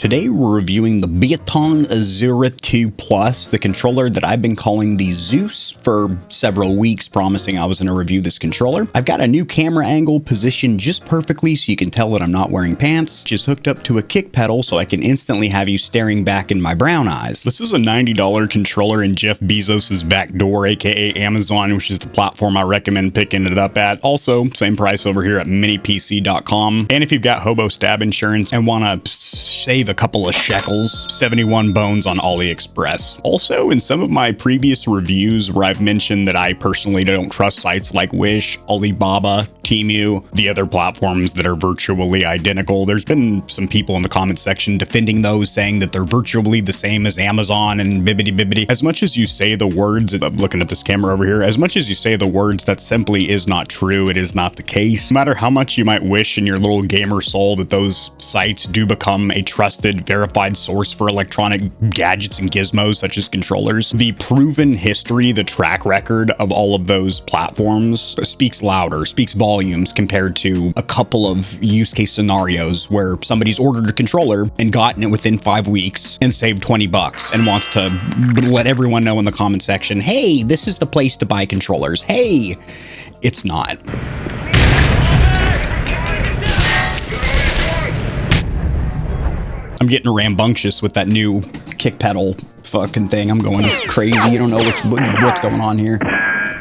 Today we're reviewing the Beitong Asura 2 Plus, the controller that I've been calling the Zeus for several weeks, promising I was going to review this controller. I've got a new camera angle positioned just perfectly so you can tell that I'm not wearing pants, just hooked up to a kick pedal so I can instantly have you staring back in my brown eyes. This is a $90 controller in Jeff Bezos's back door, aka Amazon, which is the platform I recommend picking it up at. Also, same price over here at minipc.com. And if you've got hobo stab insurance and want to save a couple of shekels, 71 bones on AliExpress. Also, in some of my previous reviews where I've mentioned that I personally don't trust sites like Wish, Alibaba, Temu, the other platforms that are virtually identical, there's been some people in the comment section defending those, saying that they're virtually the same as Amazon and bibbity bibbity. As much as you say the words, I'm looking at this camera over here, as much as you say the words, that simply is not true. It is not the case. No matter how much you might wish in your little gamer soul that those sites do become a trusted, verified source for electronic gadgets and gizmos such as controllers, the proven history, the track record of all of those platforms speaks louder, speaks volumes compared to a couple of use case scenarios where somebody's ordered a controller and gotten it within 5 weeks and saved 20 bucks and wants to let everyone know in the comment section, hey, this is the place to buy controllers. Hey, it's not. I'm getting rambunctious with that new kick pedal fucking thing. I'm going crazy. You don't know what's going on here.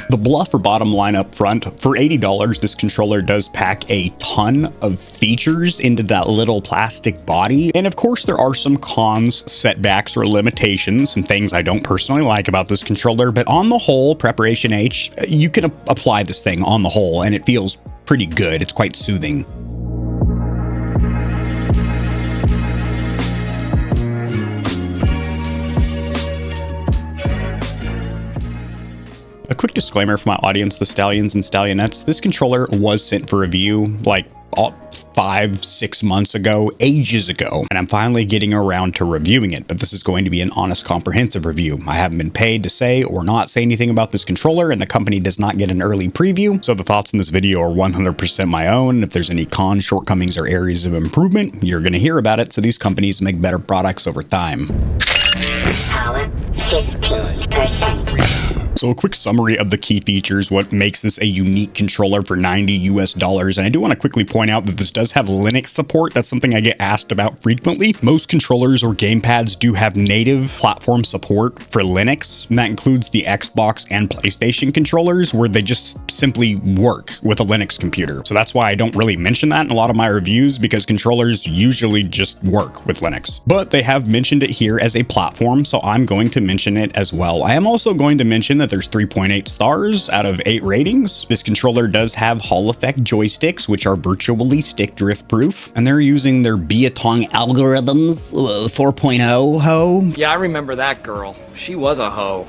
The bluff or bottom line up front, for $80, this controller does pack a ton of features into that little plastic body. And of course, there are some cons, setbacks, or limitations, some things I don't personally like about this controller. But on the whole, Preparation H, you can apply this thing on the whole, and it feels pretty good. It's quite soothing. A quick disclaimer for my audience, the Stallions and Stallionettes, this controller was sent for review like 5-6 months ago, ages ago, and I'm finally getting around to reviewing it, but this is going to be an honest, comprehensive review. I haven't been paid to say or not say anything about this controller, and the company does not get an early preview, so the thoughts in this video are 100% my own, and if there's any cons, shortcomings, or areas of improvement, you're going to hear about it, so these companies make better products over time. Power 15%. So a quick summary of the key features, what makes this a unique controller for $90 US. And I do want to quickly point out that this does have Linux support. That's something I get asked about frequently. Most controllers or gamepads do have native platform support for Linux, and that includes the Xbox and PlayStation controllers, where they just simply work with a Linux computer. So that's why I don't really mention that in a lot of my reviews, because controllers usually just work with Linux. But they have mentioned it here as a platform, so I'm going to mention it as well. I am also going to mention that there's 3.8 stars out of 8 ratings. This controller does have Hall effect joysticks, which are virtually stick drift proof, and they're using their Beitong algorithms 4.0 ho. Yeah, I remember that girl. She was a hoe.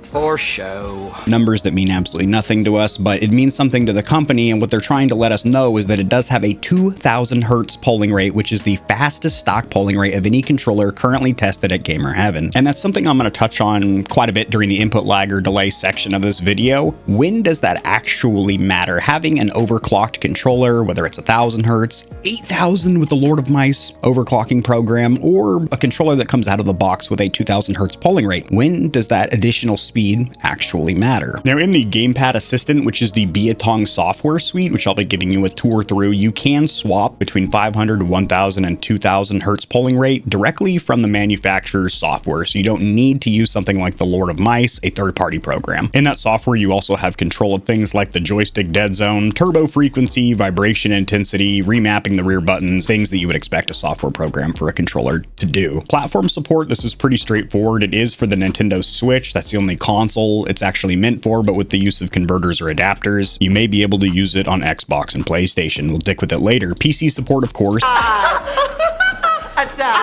For show. Numbers that mean absolutely nothing to us, but it means something to the company, and what they're trying to let us know is that it does have a 2000 hertz polling rate, which is the fastest stock polling rate of any controller currently tested at Gamer Heaven. And that's something I'm going to touch on quite a bit during the input lag or delay section of this video. When does that actually matter? Having an overclocked controller, whether it's 1000 hertz, 8000 with the Lord of Mice overclocking program, or a controller that comes out of the box with a 2000 hertz polling rate, when does that additional speed actually matter? Now, in the Gamepad Assistant, which is the Beitong software suite, which I'll be giving you a tour through, you can swap between 500, 1000, and 2000 hertz polling rate directly from the manufacturer's software, so you don't need to use something like the Lord of Mice, a third-party program. In that software, you also have control of things like the joystick dead zone, turbo frequency, vibration intensity, remapping the rear buttons, things that you would expect a software program for a controller to do. Platform support, this is pretty straightforward. It is for the Nintendo Switch. That's the only console it's actually meant for, but with the use of converters or adapters, you may be able to use it on Xbox and PlayStation. We'll dick with it later. PC support, of course.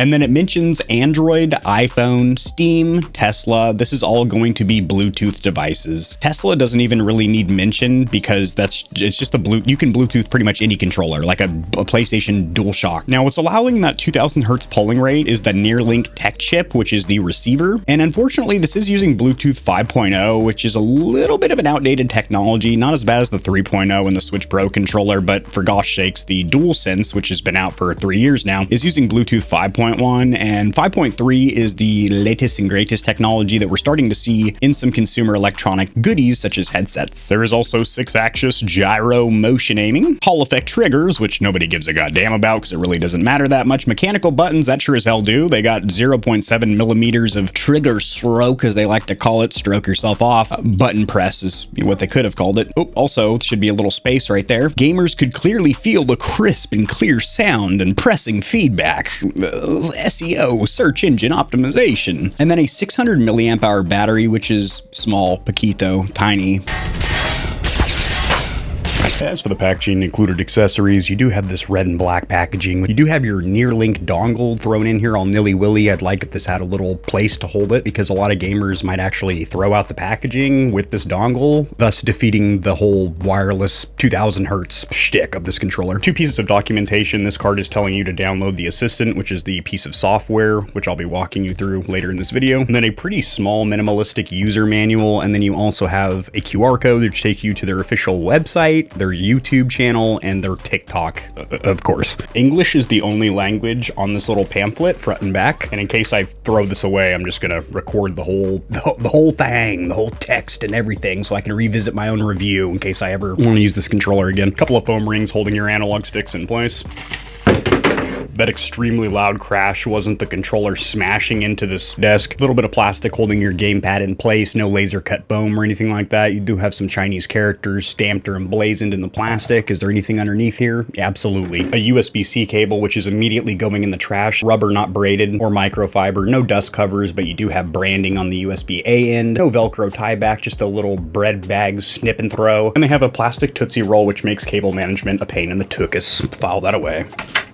And then it mentions Android, iPhone, Steam, Tesla. This is all going to be Bluetooth devices. Tesla doesn't even really need mention because it's just a Bluetooth. You can Bluetooth pretty much any controller, like a PlayStation DualShock. Now, what's allowing that 2000 hertz polling rate is the Neuralink tech chip, which is the receiver. And unfortunately, this is using Bluetooth 5.0, which is a little bit of an outdated technology, not as bad as the 3.0 and the Switch Pro controller, but for gosh sakes, the DualSense, which has been out for 3 years now, is using Bluetooth 5.1, and 5.3 is the latest and greatest technology that we're starting to see in some consumer electronic goodies such as headsets. There is also 6-axis gyro motion aiming, Hall effect triggers, which nobody gives a goddamn about because it really doesn't matter that much. Mechanical buttons, that sure as hell do. They got 0.7 millimeters of trigger stroke, as they like to call it. Stroke yourself off. Button press is what they could have called it. Oh, also should be a little space right there. Gamers could clearly feel the crisp and clear sound and pressing feedback. SEO, search engine optimization. And then a 600 milliamp hour battery, which is small, poquito, tiny. As for the packaging included accessories, you do have this red and black packaging. You do have your Nearlink dongle thrown in here all nilly-willy. I'd like if this had a little place to hold it, because a lot of gamers might actually throw out the packaging with this dongle, thus defeating the whole wireless 2000 hertz shtick of this controller. 2 pieces of documentation. This card is telling you to download the Assistant, which is the piece of software, which I'll be walking you through later in this video. And then a pretty small minimalistic user manual. And then you also have a QR code that takes you to their official website, their YouTube channel, and their TikTok, of course. English is the only language on this little pamphlet, front and back. And in case I throw this away, I'm just gonna record the whole thing, the whole text and everything, so I can revisit my own review in case I ever want to use this controller again. A couple of foam rings holding your analog sticks in place. That extremely loud crash wasn't the controller smashing into this desk. A little bit of plastic holding your gamepad in place, no laser cut foam or anything like that. You do have some Chinese characters stamped or emblazoned in the plastic. Is there anything underneath here? Absolutely. A USB-C cable, which is immediately going in the trash. Rubber, not braided or microfiber. No dust covers, but you do have branding on the USB-A end. No Velcro tie back, just a little bread bag snip and throw. And they have a plastic Tootsie Roll, which makes cable management a pain in the tuchus. File that away.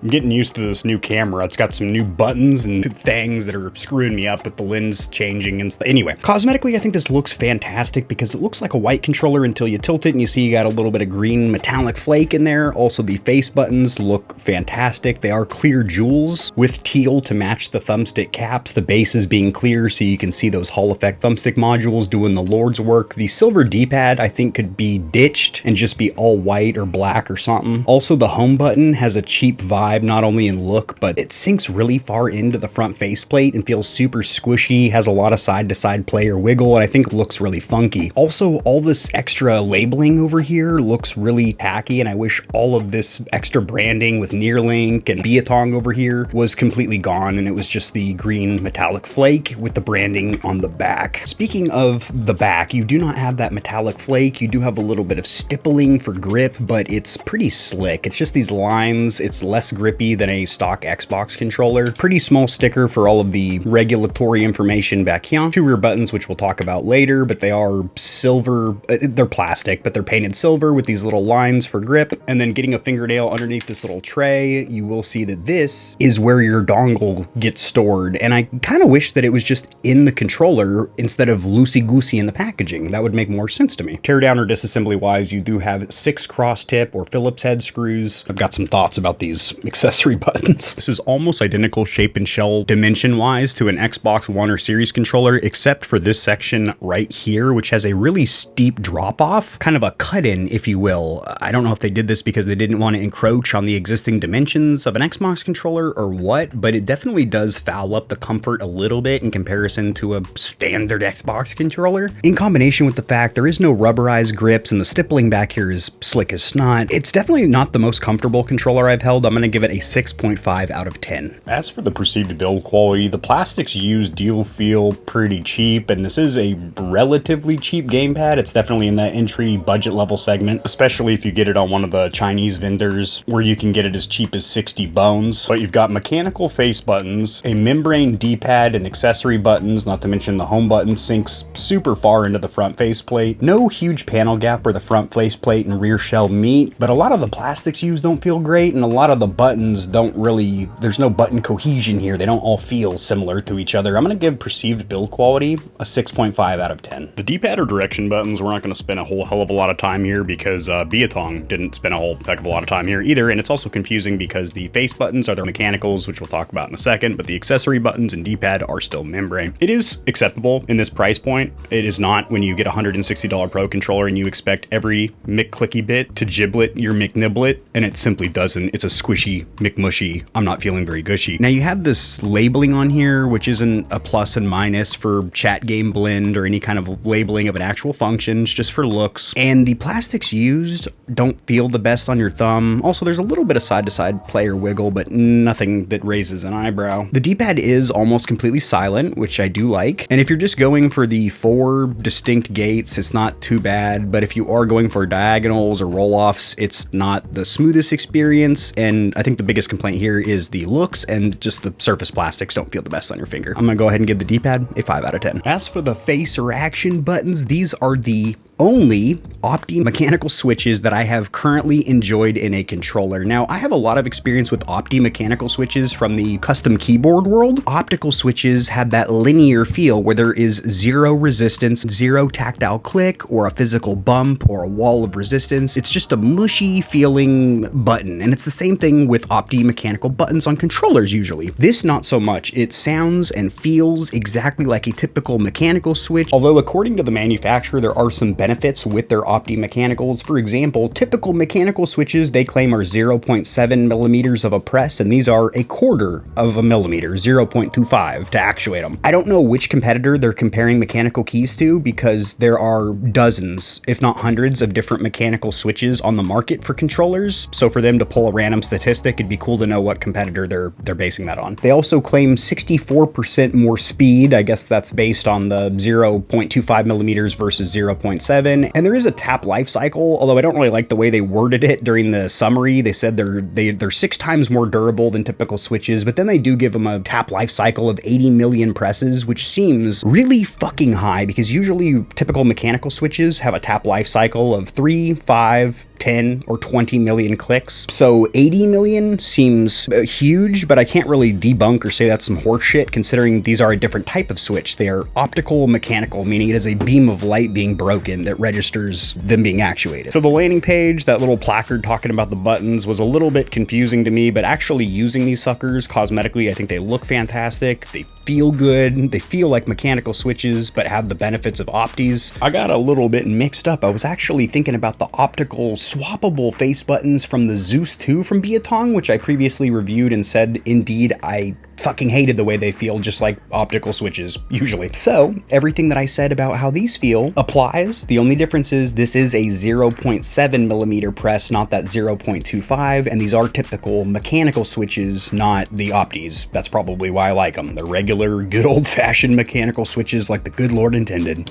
I'm getting used to this new camera. It's got some new buttons and things that are screwing me up with the lens changing and stuff. Anyway, cosmetically, I think this looks fantastic because it looks like a white controller until you tilt it and you see you got a little bit of green metallic flake in there. Also, the face buttons look fantastic. They are clear jewels with teal to match the thumbstick caps. The bases being clear so you can see those Hall effect thumbstick modules doing the Lord's work. The silver D-pad, I think, could be ditched and just be all white or black or something. Also, the home button has a cheap vibe, not only in look, but it sinks really far into the front faceplate and feels super squishy, has a lot of side-to-side play or wiggle, and I think looks really funky. Also, all this extra labeling over here looks really tacky, and I wish all of this extra branding with Nearlink and Beitong over here was completely gone, and it was just the green metallic flake with the branding on the back. Speaking of the back, you do not have that metallic flake. You do have a little bit of stippling for grip, but it's pretty slick. It's just these lines. It's less grippy than a stock Xbox controller. Pretty small sticker for all of the regulatory information back here. 2 rear buttons, which we'll talk about later, but they are silver. They're plastic, but they're painted silver with these little lines for grip. And then getting a fingernail underneath this little tray, you will see that this is where your dongle gets stored. And I kind of wish that it was just in the controller instead of loosey-goosey in the packaging. That would make more sense to me. Teardown or disassembly wise, you do have 6 cross tip or Phillips head screws. I've got some thoughts about these accessory buttons. This is almost identical shape and shell dimension wise to an Xbox One or Series controller, except for this section right here, which has a really steep drop off, kind of a cut in, if you will. I don't know if they did this because they didn't want to encroach on the existing dimensions of an Xbox controller or what, but it definitely does foul up the comfort a little bit in comparison to a standard Xbox controller. In combination with the fact there is no rubberized grips and the stippling back here is slick as snot, it's definitely not the most comfortable controller I've held. I'm going to give it a 6.5 out of 10. As for the perceived build quality, the plastics used do feel pretty cheap, and this is a relatively cheap gamepad. It's definitely in that entry budget level segment, especially if you get it on one of the Chinese vendors where you can get it as cheap as 60 bones. But you've got mechanical face buttons, a membrane D-pad, and accessory buttons, not to mention the home button sinks super far into the front faceplate. No huge panel gap where the front faceplate and rear shell meet, but a lot of the plastics used don't feel great, and a lot of the buttons don't really, there's no button cohesion here. They don't all feel similar to each other. I'm going to give perceived build quality a 6.5 out of 10. The D-pad or direction buttons, we're not going to spend a whole hell of a lot of time here because Beitong didn't spend a whole heck of a lot of time here either, and it's also confusing because the face buttons are their mechanicals, which we'll talk about in a second, but the accessory buttons and D-pad are still membrane. It is acceptable in this price point. It is not when you get a $160 Pro controller and you expect every McClicky bit to giblet your McNiblet, and it simply doesn't. It's a squishy McMushy clearly I'm not feeling very gushy. Now you have this labeling on here, which isn't a plus and minus for chat game blend or any kind of labeling of an actual function. It's just for looks. And the plastics used don't feel the best on your thumb. Also, there's a little bit of side-to-side play or wiggle, but nothing that raises an eyebrow. The D-pad is almost completely silent, which I do like. And if you're just going for the 4 distinct gates, it's not too bad. But if you are going for diagonals or roll-offs, it's not the smoothest experience. And I think the biggest complaint here is the looks, and just the surface plastics don't feel the best on your finger. I'm gonna go ahead and give the D-pad a 5 out of 10. As for the face or action buttons, these are the only Opti mechanical switches that I have currently enjoyed in a controller. Now, I have a lot of experience with Opti mechanical switches from the custom keyboard world. Optical switches have that linear feel where there is 0 resistance, 0 tactile click, or a physical bump, or a wall of resistance. It's just a mushy feeling button, and it's the same thing with Opti mechanical buttons on controllers usually. This, not so much. It sounds and feels exactly like a typical mechanical switch, although according to the manufacturer, there are some benefits with their Opti mechanicals. For example, typical mechanical switches they claim are 0.7 millimeters of a press, and these are 1/4 of a millimeter, 0.25 to actuate them. I don't know which competitor they're comparing mechanical keys to, because there are dozens, if not hundreds, of different mechanical switches on the market for controllers. So for them to pull a random statistic, it'd be cool to know what competitor they're basing that on. They also claim 64% more speed. I guess that's based on the 0.25 millimeters versus 0.7. And there is a tap life cycle, although I don't really like the way they worded it during the summary. They said they're 6 times more durable than typical switches, but then they do give them a tap life cycle of 80 million presses, which seems really fucking high, because usually typical mechanical switches have a tap life cycle of 3, 5, 10, or 20 million clicks. So 80 million seems huge, but I can't really debunk or say that's some horseshit, considering these are a different type of switch. They are optical mechanical, meaning it is a beam of light being broken that registers them being actuated. So the landing page, that little placard talking about the buttons, was a little bit confusing to me, but actually using these suckers cosmetically, I think they look fantastic. They feel good. They feel like mechanical switches, but have the benefits of Optis. I got a little bit mixed up. I was actually thinking about the optical swappable face buttons from the Zeus 2 from Beitong, which I previously reviewed and said, indeed, I fucking hated the way they feel, just like optical switches usually. So everything that I said about how these feel applies. The only difference is this is a 0.7 millimeter press, not that 0.25, and these are typical mechanical switches, not the Optis. That's probably why I like them. They're regular, good old-fashioned mechanical switches like the good Lord intended.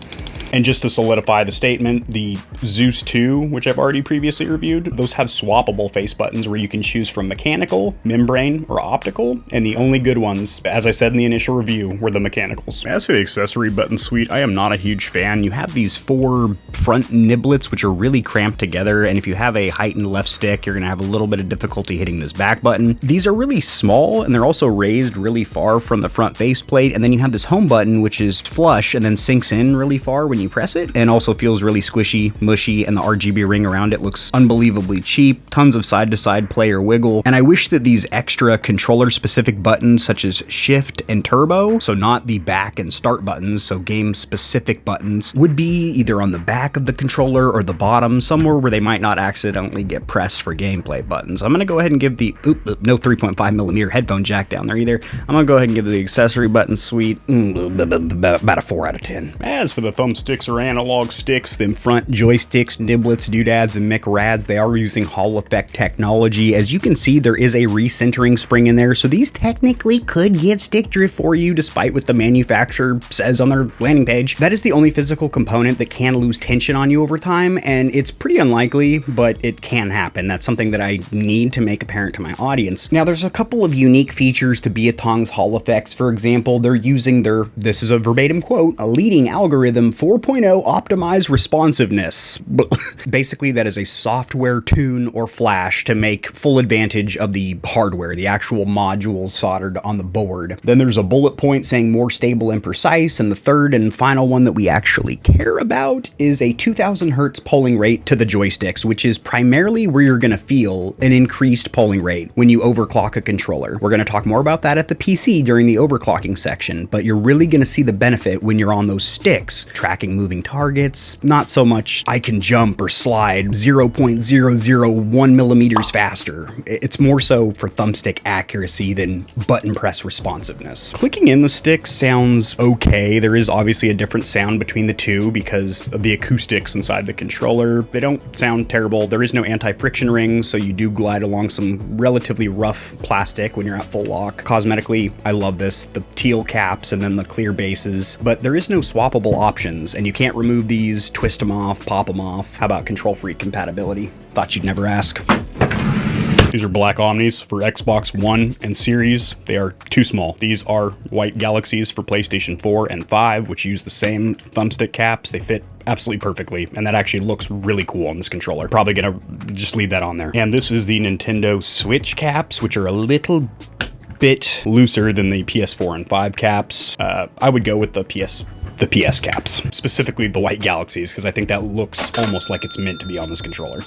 And just to solidify the statement, the Zeus 2, which I've already previously reviewed, those have swappable face buttons where you can choose from mechanical, membrane, or optical, and the only good ones, as I said in the initial review, were the mechanicals. As for the accessory button suite, I am not a huge fan. You have these 4 front niblets, which are really cramped together, and if you have a heightened left stick, you're gonna have a little bit of difficulty hitting this back button. These are really small, and they're also raised really far from the front faceplate, and then you have this home button, which is flush and then sinks in really far when you press it, and also feels really squishy, mushy, and the RGB ring around it looks unbelievably cheap. Tons of side-to-side play or wiggle, and I wish that these extra controller-specific buttons, such as shift and turbo, so not the back and start buttons, so game-specific buttons, would be either on the back of the controller or the bottom, somewhere where they might not accidentally get pressed for gameplay buttons. I'm gonna go ahead and give the, no 3.5 millimeter headphone jack down there either. I'm gonna go ahead and give the accessory button suite about a 4 out of 10. As for the thumbsticks or analog sticks, them front joysticks, niblets, doodads, and McRads, they are using Hall effect technology. As you can see, there is a recentering spring in there, so these technically could get stick drift for you, despite what the manufacturer says on their landing page. That is the only physical component that can lose tension on you over time, and it's pretty unlikely, but it can happen. That's something that I need to make apparent to my audience. Now, there's a couple of unique features to Beitong's Hall effects. For example, they're using their, this is a verbatim quote, a leading algorithm 4.0 optimized responsiveness. Basically, that is a software tune or flash to make full advantage of the hardware, the actual modules soldered on the board. Then there's a bullet point saying more stable and precise, and the third and final one that we actually care about is a 2000 hertz polling rate to the joysticks, which is primarily where you're going to feel an increased polling rate when you overclock a controller. We're going to talk more about that at the PC during the overclocking section, but you're really going to see the benefit when you're on those sticks, tracking tracking moving targets. Not so much I can jump or slide 0.001 millimeters faster. It's more so for thumbstick accuracy than button press responsiveness. Clicking in the stick sounds okay. There is obviously a different sound between the two because of the acoustics inside the controller. They don't sound terrible. There is no anti-friction rings, so you do glide along some relatively rough plastic when you're at full lock. Cosmetically, I love this. The teal caps and then the clear bases, but there is no swappable options, and you can't remove these, twist them off, pop them off. How about KontrolFreek compatibility? Thought you'd never ask. These are black Omnis for Xbox One and Series. They are too small. These are white Galaxies for PlayStation 4 and 5, which use the same thumbstick caps. They fit absolutely perfectly, and that actually looks really cool on this controller. Probably gonna just leave that on there. And this is the Nintendo Switch caps, which are a little bit looser than the PS4 and 5 caps. I would go with the PS caps, specifically the white Galaxies, because I think that looks almost like it's meant to be on this controller.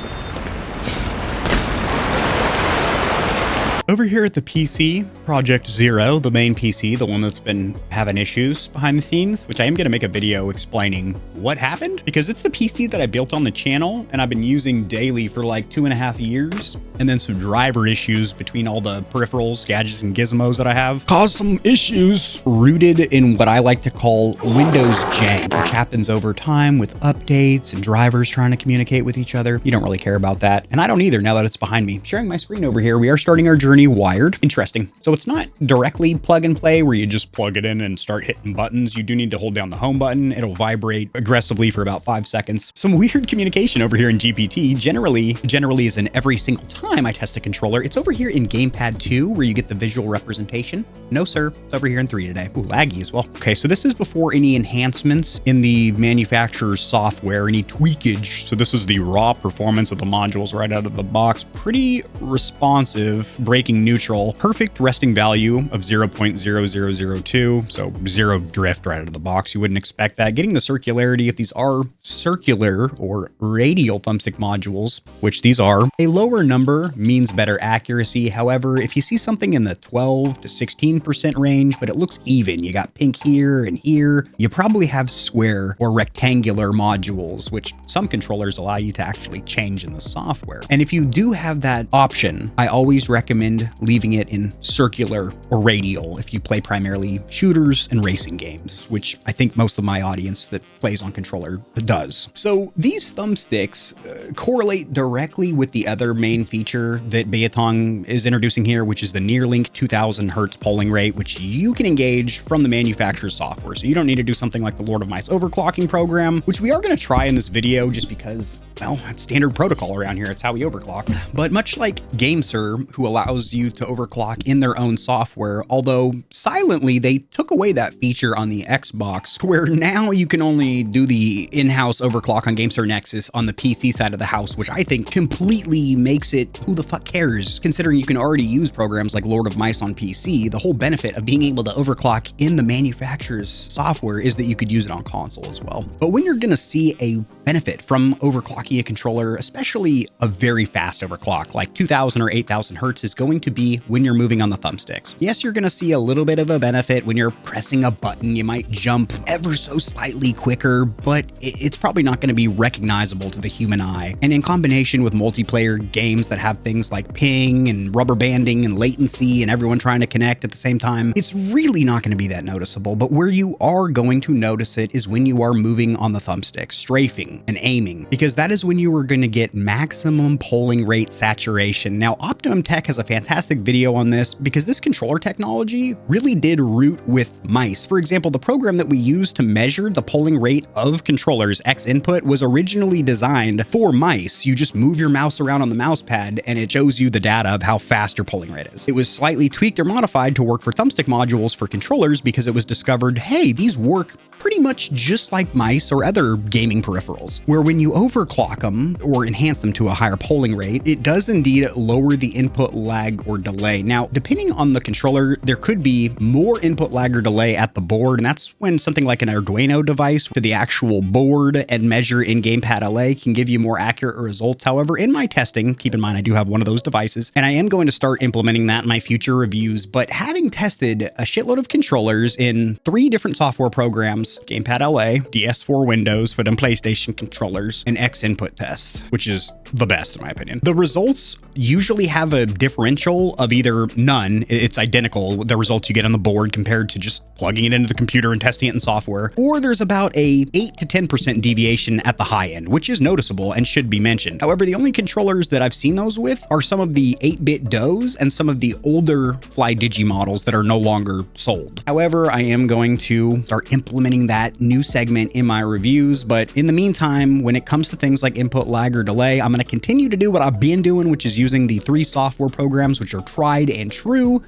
Over here at the PC, Project Zero, the main PC, the one that's been having issues behind the scenes, which I am going to make a video explaining what happened, because it's the PC that I built on the channel and I've been using daily for like 2.5 years. And then some driver issues between all the peripherals, gadgets, and gizmos that I have caused some issues rooted in what I like to call Windows jank, which happens over time with updates and drivers trying to communicate with each other. You don't really care about that. And I don't either now that it's behind me. Sharing my screen over here, we are starting our journey wired. Interesting. So it's not directly plug and play where you just plug it in and start hitting buttons. You do need to hold down the home button. It'll vibrate aggressively for about 5 seconds. Some weird communication over here in GPT. Generally is in every single time I test a controller. It's over here in Gamepad 2 where you get the visual representation. No, sir. It's over here in 3 today. Ooh, laggy as well. Okay, so this is before any enhancements in the manufacturer's software, any tweakage. So this is the raw performance of the modules right out of the box. Pretty responsive, braking neutral, perfect resting value of 0.0002, so zero drift right out of the box. You wouldn't expect that. Getting the circularity, if these are circular or radial thumbstick modules, which these are, a lower number means better accuracy. However, if you see something in the 12 to 16% range, but it looks even, you got pink here and here, you probably have square or rectangular modules, which some controllers allow you to actually change in the software. And if you do have that option, I always recommend leaving it in circular or radial if you play primarily shooters and racing games, which I think most of my audience that plays on controller does. So these thumbsticks correlate directly with the other main feature that Beitong is introducing here, which is the near-link 2000 hertz polling rate, which you can engage from the manufacturer's software. So you don't need to do something like the Lord of Mice overclocking program, which we are going to try in this video just because, well, that's standard protocol around here. It's how we overclock. But much like GameSir, who allows you to overclock in their own software, although silently they took away that feature on the Xbox, where now you can only do the in-house overclock on GameSir Nexus on the PC side of the house, which I think completely makes it who the fuck cares, considering you can already use programs like Lord of Mice on PC. The whole benefit of being able to overclock in the manufacturer's software is that you could use it on console as well. But when you're gonna see a benefit from overclocking a controller, especially a very fast overclock like 2000 or 8000 hertz, is going to be when you're moving on the thumbsticks. Yes, you're going to see a little bit of a benefit when you're pressing a button. You might jump ever so slightly quicker, but it's probably not going to be recognizable to the human eye. And in combination with multiplayer games that have things like ping and rubber banding and latency and everyone trying to connect at the same time, it's really not going to be that noticeable. But where you are going to notice it is when you are moving on the thumbstick, strafing and aiming, because that is when you are going to get maximum polling rate saturation. Now, Optimum Tech has a fantastic video on this because this controller technology really did root with mice. For example, the program that we use to measure the polling rate of controllers, X Input, was originally designed for mice. You just move your mouse around on the mouse pad and it shows you the data of how fast your polling rate is. It was slightly tweaked or modified to work for thumbstick modules for controllers because it was discovered, hey, these work pretty much just like mice or other gaming peripherals, where when you overclock them or enhance them to a higher polling rate, it does indeed lower the input lag or delay. Now, depending on the controller, there could be more input lag or delay at the board, and that's when something like an Arduino device to the actual board and measure in Gamepad LA can give you more accurate results. However, in my testing, keep in mind I do have one of those devices, and I am going to start implementing that in my future reviews, but having tested a shitload of controllers in 3 different software programs, Gamepad LA, DS4 Windows for them PlayStation controllers, and X input test, which is the best in my opinion. The results usually have a differential of either none, it's identical, the results you get on the board compared to just plugging it into the computer and testing it in software, or there's about a 8 to 10% deviation at the high end, which is noticeable and should be mentioned. However, the only controllers that I've seen those with are some of the 8-bit DOs and some of the older FlyDigi models that are no longer sold. However, I am going to start implementing that new segment in my reviews, but in the meantime, when it comes to things like input lag or delay, I'm going to continue to do what I've been doing, which is using the 3 software programs which are tried and true.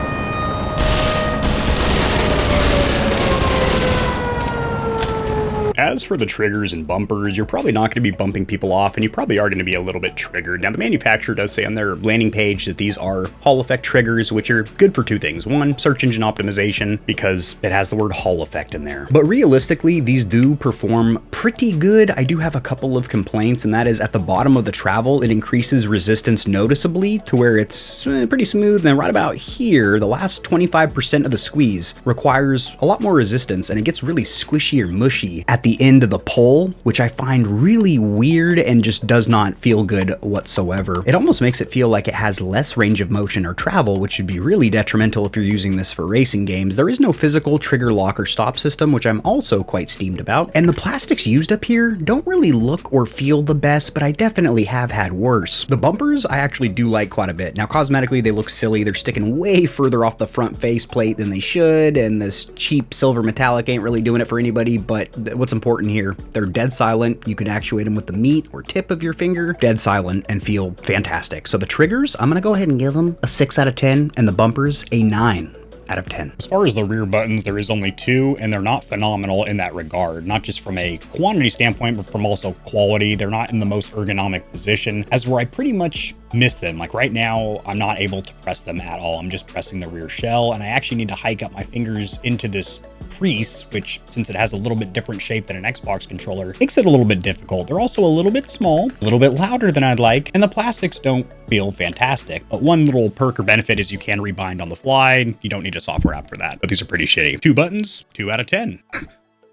As for the triggers and bumpers, you're probably not going to be bumping people off, and you probably are going to be a little bit triggered. Now, the manufacturer does say on their landing page that these are Hall effect triggers, which are good for 2 things. One, search engine optimization, because it has the word Hall effect in there. But realistically, these do perform pretty good. I do have a couple of complaints, and that is at the bottom of the travel, it increases resistance noticeably to where it's pretty smooth. And then right about here, the last 25% of the squeeze requires a lot more resistance, and it gets really squishy or mushy at the end of the pull, which I find really weird and just does not feel good whatsoever. It almost makes it feel like it has less range of motion or travel, which would be really detrimental if you're using this for racing games. There is no physical trigger lock or stop system, which I'm also quite steamed about. And the plastics used up here don't really look or feel the best, but I definitely have had worse. The bumpers I actually do like quite a bit. Now, cosmetically, they look silly. They're sticking way further off the front faceplate than they should, and this cheap silver metallic ain't really doing it for anybody. But what's important here, they're dead silent. You can actuate them with the meat or tip of your finger, dead silent, and feel fantastic. So the triggers, I'm gonna go ahead and give them a 6 out of 10, and the bumpers a 9 out of 10. As far as the rear buttons, there is only 2, and they're not phenomenal in that regard, not just from a quantity standpoint, but from also quality. They're not in the most ergonomic position, as where I pretty much miss them. Like right now, I'm not able to press them at all. I'm just pressing the rear shell, and I actually need to hike up my fingers into this crease, which, since it has a little bit different shape than an Xbox controller, makes it a little bit difficult. They're also a little bit small, a little bit louder than I'd like, and the plastics don't feel fantastic. But one little perk or benefit is you can rebind on the fly. You don't need a software app for that, but these are pretty shitty. 2 buttons, 2 out of 10.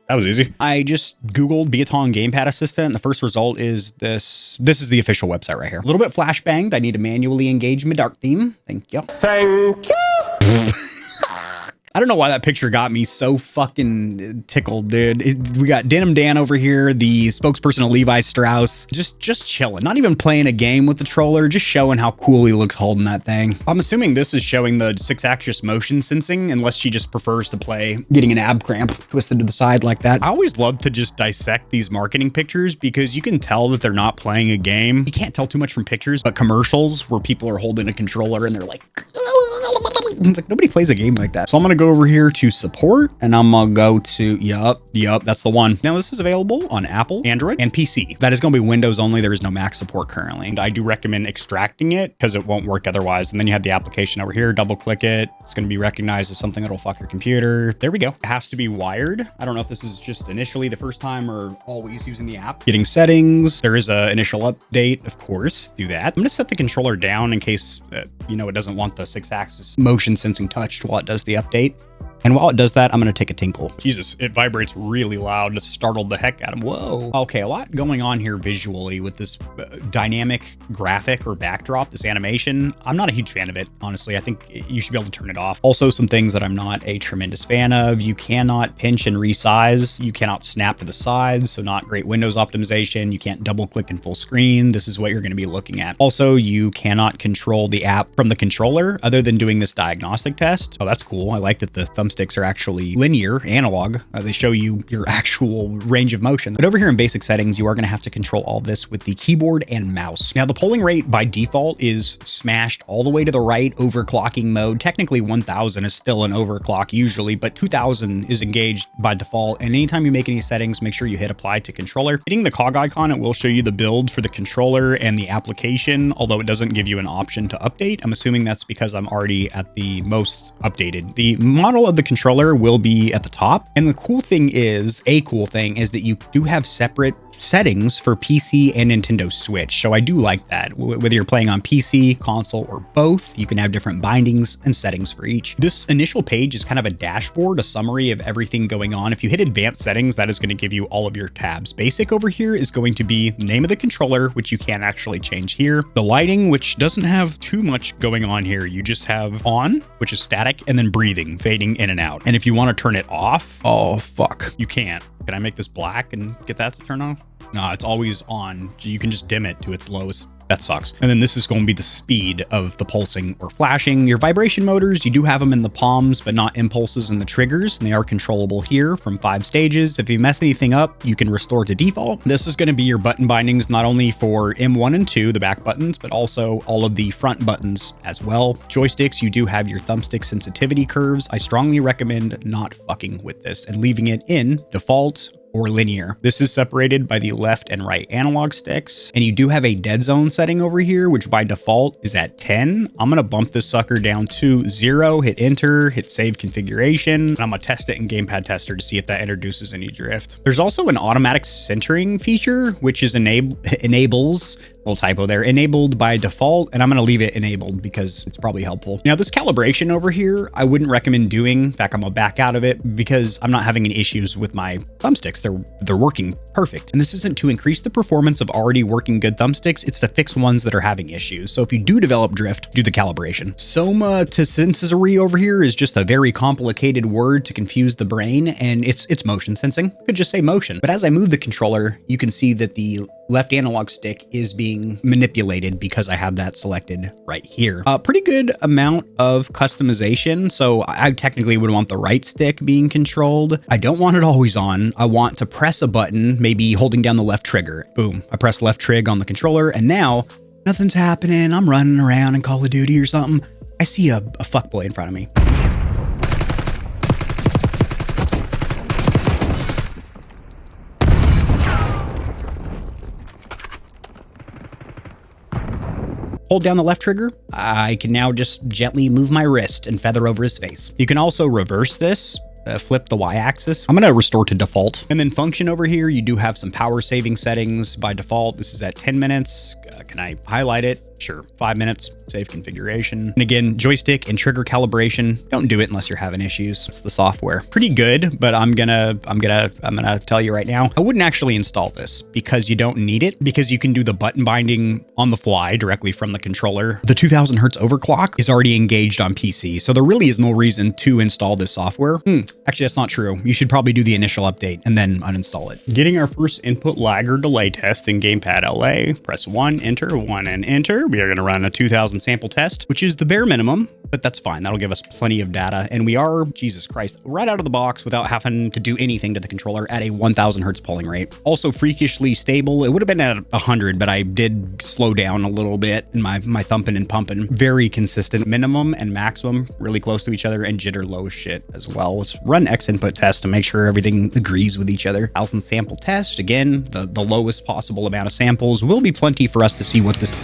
That was easy. I just Googled Beitong Gamepad Assistant, and the first result is this. This is the official website right here. A little bit flashbanged. I need to manually engage my dark theme. Thank you. Thank you. I don't know why that picture got me so fucking tickled, dude. We got Denim Dan over here, the spokesperson of Levi Strauss, just chilling, not even playing a game with the controller, just showing how cool he looks holding that thing. I'm assuming this is showing the 6-axis motion sensing, unless she just prefers to play getting an ab cramp twisted to the side like that. I always love to just dissect these marketing pictures because you can tell that they're not playing a game. You can't tell too much from pictures, but commercials where people are holding a controller and they're like, like nobody plays a game like that. So I'm gonna go over here to support, and I'm gonna go to yup, that's the one. Now this is available on Apple, Android, and PC. That is gonna be Windows only. There is no Mac support currently. And I do recommend extracting it because it won't work otherwise. And then you have the application over here, double click it. It's gonna be recognized as something that'll fuck your computer. There we go. It has to be wired. I don't know if this is just initially the first time or always using the app. Getting settings. There is a initial update, of course, do that. I'm gonna set the controller down in case, you know, it doesn't want the 6-axis motion sensing touched while it does the update. And while it does that, I'm going to take a tinkle. Jesus, it vibrates really loud. It startled the heck out of him. Whoa. Okay, a lot going on here visually with this dynamic graphic or backdrop, this animation. I'm not a huge fan of it, honestly. I think you should be able to turn it off. Also, some things that I'm not a tremendous fan of. You cannot pinch and resize. You cannot snap to the sides, so not great Windows optimization. You can't double click in full screen. This is what you're going to be looking at. Also, you cannot control the app from the controller other than doing this diagnostic test. Oh, that's cool. I like that the Thumbsticks are actually linear, analog. They show you your actual range of motion. But over here in basic settings, you are going to have to control all this with the keyboard and mouse. Now, the polling rate by default is smashed all the way to the right, overclocking mode. Technically, 1000 is still an overclock usually, but 2000 is engaged by default. And anytime you make any settings, make sure you hit apply to controller. Hitting the cog icon, it will show you the build for the controller and the application, although it doesn't give you an option to update. I'm assuming that's because I'm already at the most updated. The model of the the controller will be at the top. And the cool thing is, a cool thing is that you do have separate settings for PC and Nintendo Switch. So I do like that. Whether you're playing on PC, console, or both, you can have different bindings and settings for each. This initial page is kind of a dashboard, a summary of everything going on. If you hit advanced settings, that is going to give you all of your tabs. Basic over here is going to be the name of the controller, which you can actually change here. The lighting, which doesn't have too much going on here. You just have on, which is static, and then breathing, fading in and out. And if you want to turn it off, oh fuck, you can't. Can I make this black and get that to turn off? No, it's always on. You can just dim it to its lowest. That sucks. And then this is going to be the speed of the pulsing or flashing. Your vibration motors, you do have them in the palms, but not impulses in the triggers. And they are controllable here from 5 stages. If you mess anything up, you can restore to default. This is going to be your button bindings, not only for M1 and 2, the back buttons, but also all of the front buttons as well. Joysticks, you do have your thumbstick sensitivity curves. I strongly recommend not fucking with this and leaving it in default or linear. This is separated by the left and right analog sticks. And you do have a dead zone setting over here, which by default is at 10. I'm gonna bump this sucker down to 0, hit enter, hit save configuration. And I'm gonna test it in Gamepad Tester to see if that introduces any drift. There's also an automatic centering feature, which is enables, little typo there, enabled by default, and I'm going to leave it enabled because it's probably helpful. Now this calibration over here, I wouldn't recommend doing. In fact, I'm gonna back out of it because I'm not having any issues with my thumbsticks. They're working perfect. And this isn't to increase the performance of already working good thumbsticks, it's to fix ones that are having issues. So if you do develop drift, do the calibration. Soma to sensory over here is just a very complicated word to confuse the brain, and it's motion sensing. Could just say motion. But as I move the controller, you can see that the left analog stick is being manipulated because I have that selected right here. A pretty good amount of customization. So I technically would want the right stick being controlled. I don't want it always on. I want to press a button, maybe holding down the left trigger. Boom. I press left trig on the controller and now nothing's happening. I'm running around in Call of Duty or something. I see a fuckboy in front of me. Hold down the left trigger, I can now just gently move my wrist and feather over his face. You can also reverse this, flip the Y-axis. I'm gonna restore to default. And then function over here, you do have some power saving settings by default. This is at 10 minutes. Can I highlight it? Sure. 5 minutes, save configuration. And again, joystick and trigger calibration, don't do it unless you're having issues. It's the software. Pretty good, but I'm gonna tell you right now, I wouldn't actually install this because you don't need it, because you can do the button binding on the fly directly from the controller. The 2000 hertz overclock is already engaged on PC, so there really is no reason to install this software. Actually, that's not true. You should probably do the initial update and then uninstall it. Getting our first input lag or delay test in Gamepad LA. Press 1, enter, 1 and enter. We are going to run a 2000 sample test, which is the bare minimum, but that's fine. That'll give us plenty of data. And we are, Jesus Christ, right out of the box without having to do anything to the controller at a 1000 hertz polling rate. Also freakishly stable. It would have been at 100, but I did slow down a little bit in my thumping and pumping. Very consistent. Minimum and maximum really close to each other, and jitter low as shit as well. Let's run X input test to make sure everything agrees with each other. 1000 sample test. Again, the lowest possible amount of samples will be plenty for us to see what this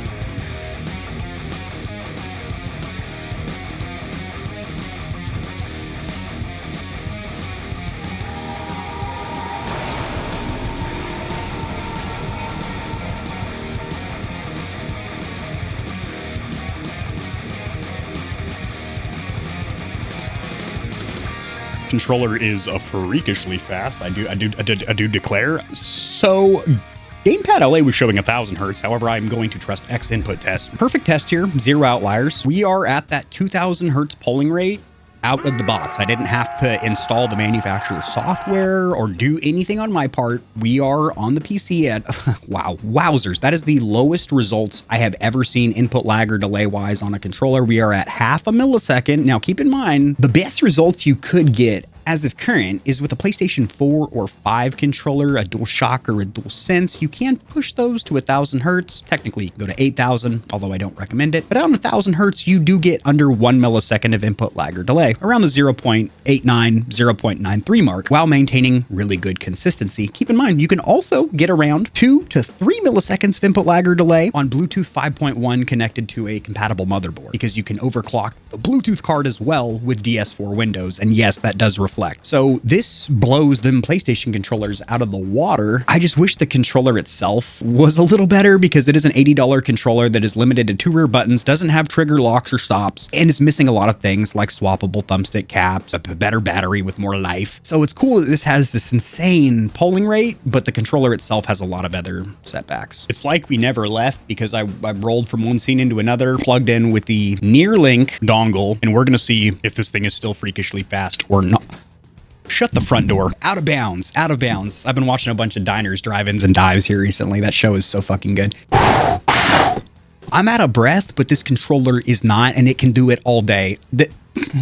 controller is freakishly fast. I do declare. So Gamepad LA was showing 1000 hertz. However, I'm going to trust X input test. Perfect test here, 0 outliers. We are at that 2000 hertz polling rate out of the box. I didn't have to install the manufacturer's software or do anything on my part. We are on the PC at, wow, wowzers. That is the lowest results I have ever seen input lag or delay wise on a controller. We are at 0.5 millisecond. Now keep in mind, the best results you could get as of current is with a PlayStation 4 or 5 controller, a DualShock or a DualSense, you can push those to 1000 hertz. Technically, you can go to 8000, although I don't recommend it. But on 1000 hertz, you do get under 1 millisecond of input lag or delay, around the 0.89, 0.93 mark, while maintaining really good consistency. Keep in mind, you can also get around 2 to 3 milliseconds of input lag or delay on Bluetooth 5.1 connected to a compatible motherboard, because you can overclock the Bluetooth card as well with DS4 Windows, and yes, that does reflect. So this blows them PlayStation controllers out of the water. I just wish the controller itself was a little better, because it is an $80 controller that is limited to 2 rear buttons, doesn't have trigger locks or stops, and is missing a lot of things like swappable thumbstick caps, a better battery with more life. So it's cool that this has this insane polling rate, but the controller itself has a lot of other setbacks. It's like we never left, because I rolled from one scene into another, plugged in with the Neuralink dongle, and we're gonna see if this thing is still freakishly fast or not. Shut the front door. Out of bounds. Out of bounds. I've been watching a bunch of diners, drive-ins, and dives here recently. That show is so fucking good. I'm out of breath, but this controller is not, and it can do it all day.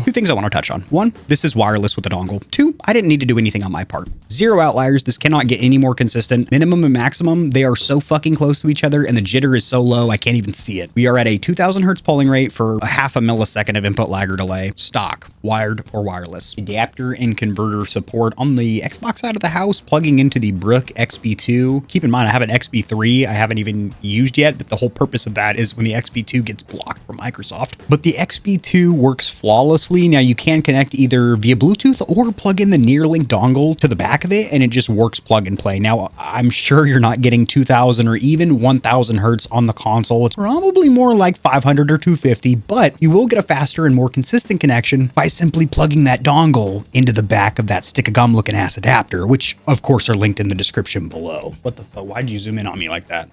Two things I want to touch on. One, this is wireless with a dongle. Two, I didn't need to do anything on my part. Zero outliers. This cannot get any more consistent. Minimum and maximum, they are so fucking close to each other, and the jitter is so low, I can't even see it. We are at a 2000 hertz polling rate for a half a millisecond of input lag or delay. Stock, wired or wireless. Adapter and converter support on the Xbox side of the house, plugging into the Brook XB2. Keep in mind, I have an XB3 I haven't even used yet, but the whole purpose of that is when the XB2 gets blocked from Microsoft. But the XB2 works flawlessly. Now you can connect either via Bluetooth or plug in the Neuralink dongle to the back of it, and it just works plug and play. Now, I'm sure you're not getting 2000 or even 1000 hertz on the console. It's probably more like 500 or 250, but you will get a faster and more consistent connection by simply plugging that dongle into the back of that stick of gum looking ass adapter, which of course are linked in the description below. What the fuck? Why'd you zoom in on me like that?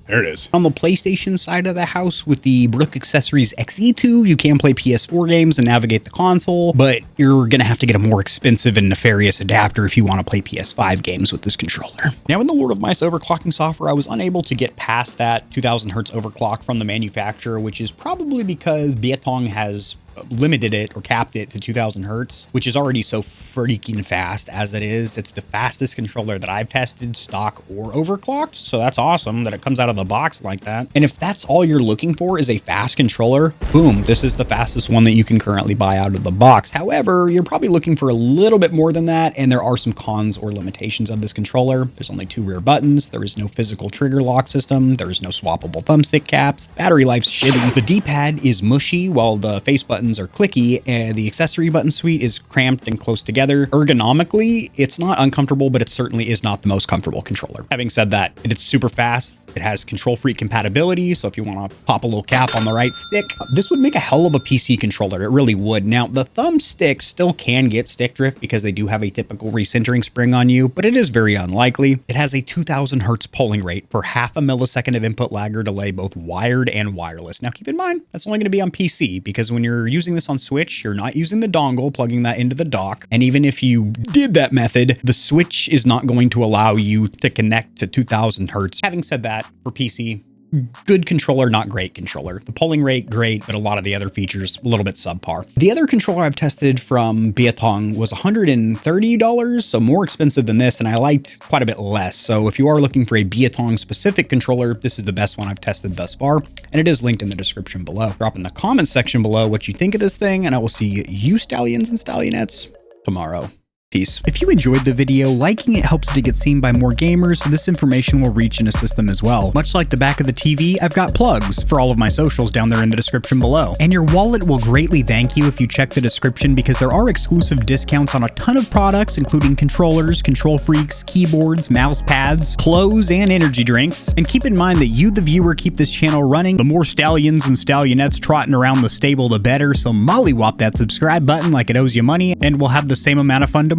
There it is. On the PlayStation side of the house with the Brook Accessories XE2, you can play PS4 games and navigate the console, but you're going to have to get a more expensive and nefarious adapter if you want to play PS5 games with this controller. Now, in the Lord of Mice overclocking software, I was unable to get past that 2000 hertz overclock from the manufacturer, which is probably because Beitong has limited it or capped it to 2000 hertz, which is already so freaking fast as it is. It's the fastest controller that I've tested, stock or overclocked. So that's awesome that it comes out of the box like that. And if that's all you're looking for is a fast controller, boom, this is the fastest one that you can currently buy out of the box. However, you're probably looking for a little bit more than that, and there are some cons or limitations of this controller. There's only 2 rear buttons. There is no physical trigger lock system. There is no swappable thumbstick caps. Battery life's shitty. The D-pad is mushy while the face buttons are clicky, and the accessory button suite is cramped and close together. Ergonomically, it's not uncomfortable, but it certainly is not the most comfortable controller. Having said that, it's super fast. It has KontrolFreek compatibility, so if you want to pop a little cap on the right stick, this would make a hell of a PC controller. It really would. Now, the Thumbstick still can get stick drift because they do have a typical recentering spring on you, but it is very unlikely. It has a 2000 hertz polling rate for half a millisecond of input lag or delay, both wired and wireless. Now, keep in mind, that's only going to be on PC, because when you're using this on Switch, you're not using the dongle, plugging that into the dock. And even if you did that method, the Switch is not going to allow you to connect to 2000 hertz. Having said that, for PC, good controller, not great controller. The polling rate, great, but a lot of the other features, a little bit subpar. The other controller I've tested from Beitong was $130, so more expensive than this, and I liked quite a bit less. So if you are looking for a Beitong specific controller, this is the best one I've tested thus far, and it is linked in the description below. Drop in the comments section below what you think of this thing, and I will see you Stallions and Stallionettes tomorrow. Peace. If you enjoyed the video, liking it helps to get seen by more gamers, so this information will reach and assist them as well. Much like the back of the TV, I've got plugs for all of my socials down there in the description below. And your wallet will greatly thank you if you check the description, because there are exclusive discounts on a ton of products, including controllers, KontrolFreeks, keyboards, mouse pads, clothes, and energy drinks. And keep in mind that you, the viewer, keep this channel running. The more Stallions and Stallionettes trotting around the stable, the better, so mollywop that subscribe button like it owes you money, and we'll have the same amount of fun tomorrow.